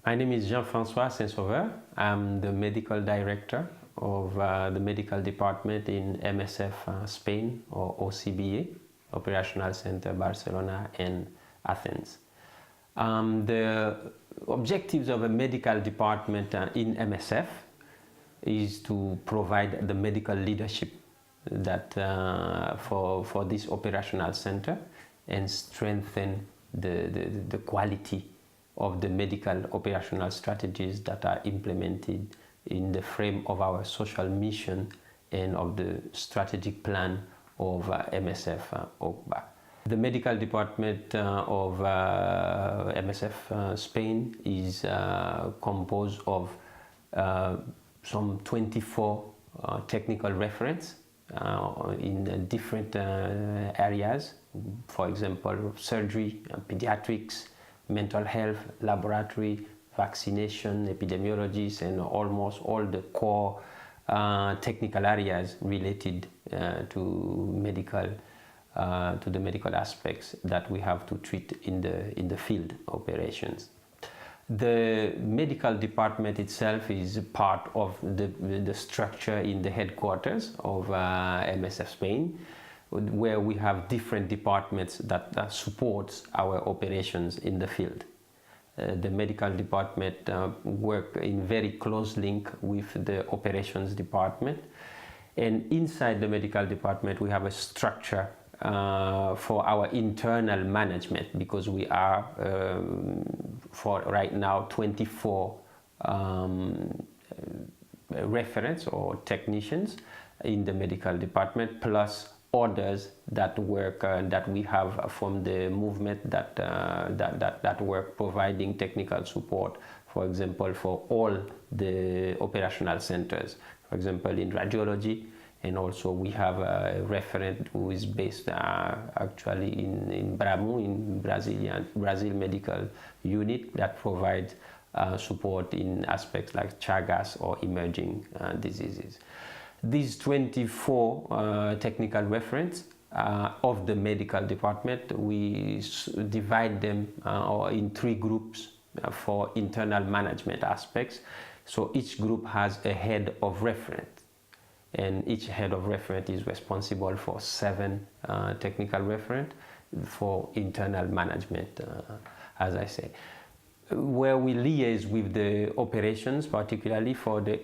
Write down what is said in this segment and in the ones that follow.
My name is Jean-François Saint-Sauveur. I'm the medical director of the medical department in MSF Spain, or OCBA, Operational Center Barcelona and Athens. The objectives of a medical department in MSF is to provide the medical leadership that for this operational center and strengthen the quality of the medical operational strategies that are implemented in the frame of our social mission and of the strategic plan of MSF OCBA. The medical department of MSF Spain is composed of some 24 technical reference in different areas, for example, surgery, pediatrics, mental health, laboratory, vaccination, epidemiologists, and almost all the core technical areas related to the medical aspects that we have to treat in the field operations. The medical department itself is part of the structure in the headquarters of MSF Spain, where we have different departments that supports our operations in the field. The medical department work in very close link with the operations department, and inside the medical department we have a structure for our internal management, because we are for right now 24 referents or technicians in the medical department, plus others that work that we have from the movement that work providing technical support, for example, for all the operational centers, for example in radiology. And also we have a referent who is based actually in Bramu, in Brazil Medical Unit, that provides support in aspects like Chagas or emerging diseases. These 24 technical referents of the medical department, we divide them in 3 groups for internal management aspects. So each group has a head of reference, and each head of referent is responsible for 7 technical referent for internal management, as I say, where we liaise with the operations, particularly for the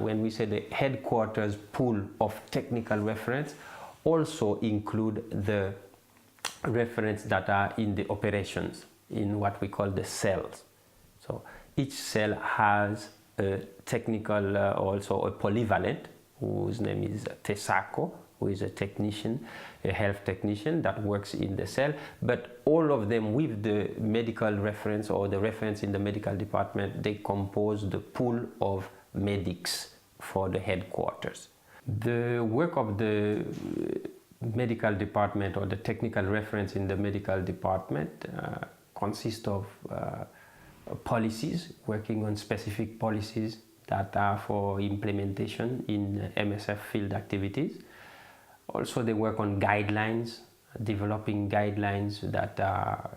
when we say the headquarters pool of technical referents, also include the referents that are in the operations, in what we call the cells. So each cell has a technical, also a polyvalent, whose name is Tesako, who is a technician, a health technician that works in the cell, but all of them with the medical reference or the reference in the medical department, they compose the pool of medics for the headquarters. The work of the medical department or the technical reference in the medical department consists of policies, working on specific policies that are for implementation in MSF field activities. Also, they work on guidelines, developing guidelines that are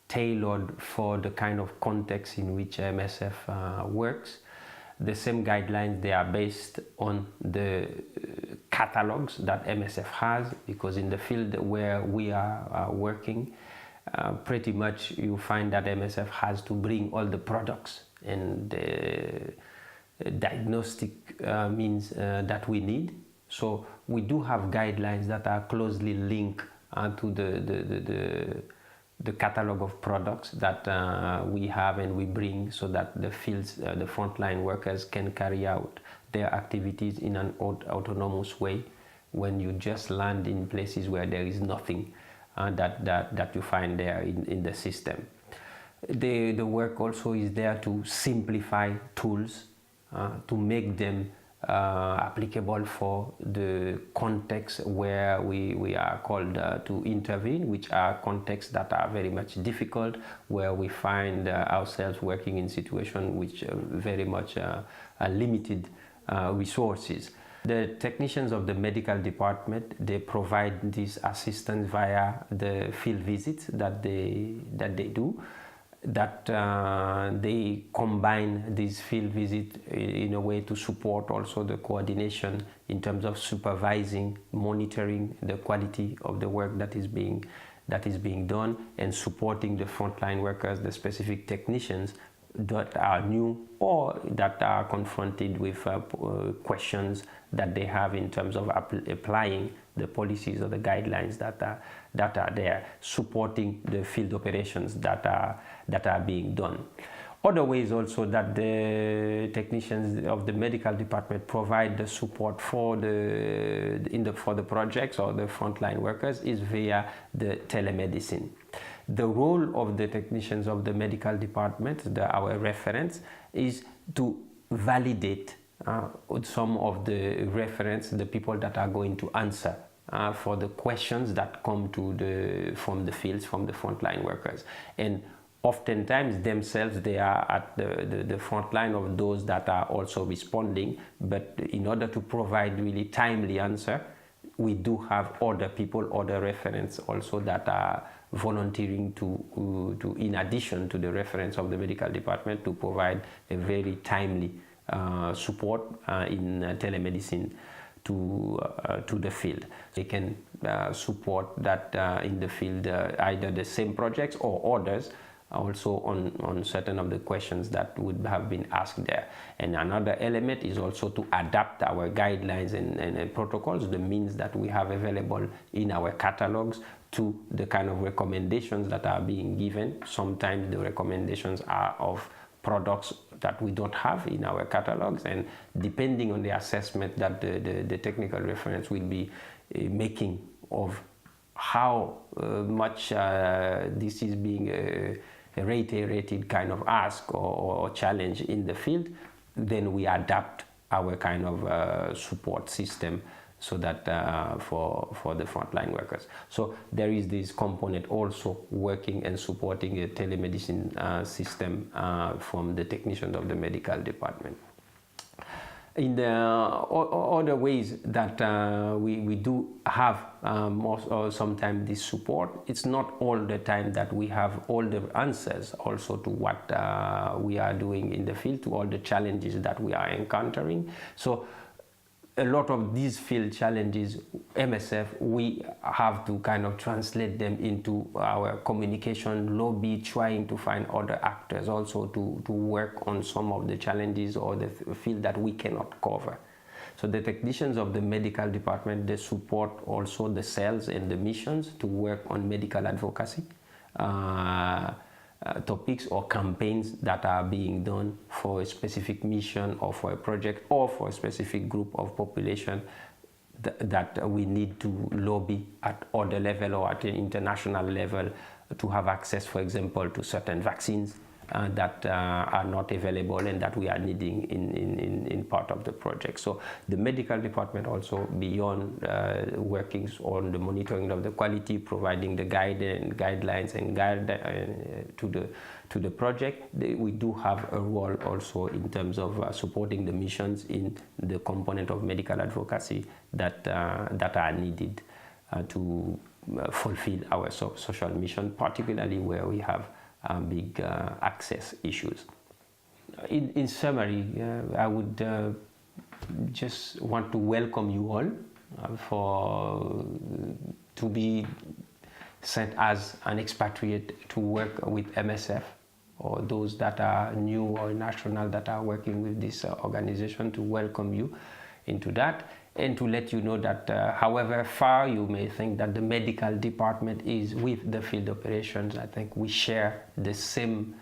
tailored for the kind of context in which MSF works. The same guidelines, they are based on the catalogs that MSF has, because in the field where we are working, pretty much you find that MSF has to bring all the products and the diagnostic means that we need. So we do have guidelines that are closely linked to the catalog of products that we have and we bring, so that the fields, the frontline workers can carry out their activities in an autonomous way when you just land in places where there is nothing that you find there in the system. The work also is there to simplify tools, to make them applicable for the context where we are called to intervene, which are contexts that are very much difficult, where we find ourselves working in situations which very much are limited resources. The technicians of the medical department, they provide this assistance via the field visits that they do. that they combine these field visits in a way to support also the coordination in terms of supervising, monitoring the quality of the work that is being done, and supporting the frontline workers, the specific technicians that are new or that are confronted with questions that they have in terms of applying the policies or the guidelines that are there, supporting the field operations that are being done. Other ways also that the technicians of the medical department provide the support for the projects or the frontline workers is via the telemedicine. The role of the technicians of the medical department, our referents, is to validate some of the referents, the people that are going to answer for the questions that come from the fields, from the frontline workers. And oftentimes themselves they are at the front line of those that are also responding, but in order to provide really timely answer, we do have other people, other referents also that are volunteering to in addition to the reference of the medical department, to provide a very timely support in telemedicine to the field. They can support that in the field, either the same projects or others, also on certain of the questions that would have been asked there. And another element is also to adapt our guidelines and protocols, the means that we have available in our catalogs, to the kind of recommendations that are being given. Sometimes the recommendations are of products that we don't have in our catalogs, and depending on the assessment that the technical reference will be making of how much this is being a reiterated kind of ask or challenge in the field, then we adapt our kind of support system so that for the frontline workers. So there is this component also working and supporting a telemedicine system from the technicians of the medical department. In the other ways that we do have sometimes this support, it's not all the time that we have all the answers also to what we are doing in the field, to all the challenges that we are encountering. So a lot of these field challenges, MSF, we have to kind of translate them into our communication lobby, trying to find other actors also to work on some of the challenges or the field that we cannot cover. So the technicians of the medical department, they support also the cells and the missions to work on medical advocacy topics or campaigns that are being done for a specific mission or for a project or for a specific group of population that we need to lobby at other level or at an international level to have access, for example, to certain vaccines that are not available and that we are needing in part of the project. So the medical department also, beyond working on the monitoring of the quality, providing the guidelines and to the project, we do have a role also in terms of supporting the missions in the component of medical advocacy that are needed to fulfill our social mission, particularly where we have big access issues. In summary, I would just want to welcome you all to be sent as an expatriate to work with MSF, or those that are new or national that are working with this organization, to welcome you into that, and to let you know that however far you may think that the medical department is with the field operations, I think we share the same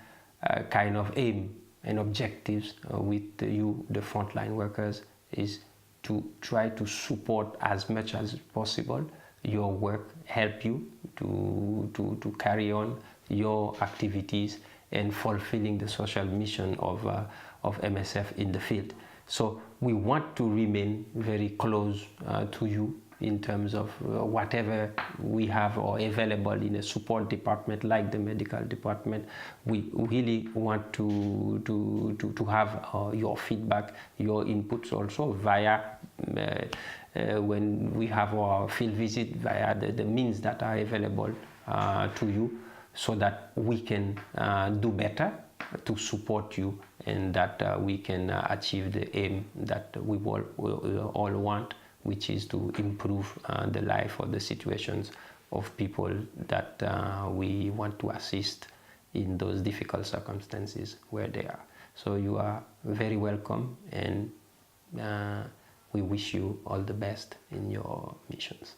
kind of aim and objectives with you, the frontline workers, is to try to support as much as possible your work, help you to carry on your activities and fulfilling the social mission of MSF in the field. So we want to remain very close to you in terms of whatever we have or available in a support department like the medical department. We really want to have your feedback, your inputs also via when we have our field visit, via the means that are available to you, so that we can do better to support you, and that we can achieve the aim that we all want, which is to improve the life or the situations of people that we want to assist in those difficult circumstances where they are. So you are very welcome, and we wish you all the best in your missions.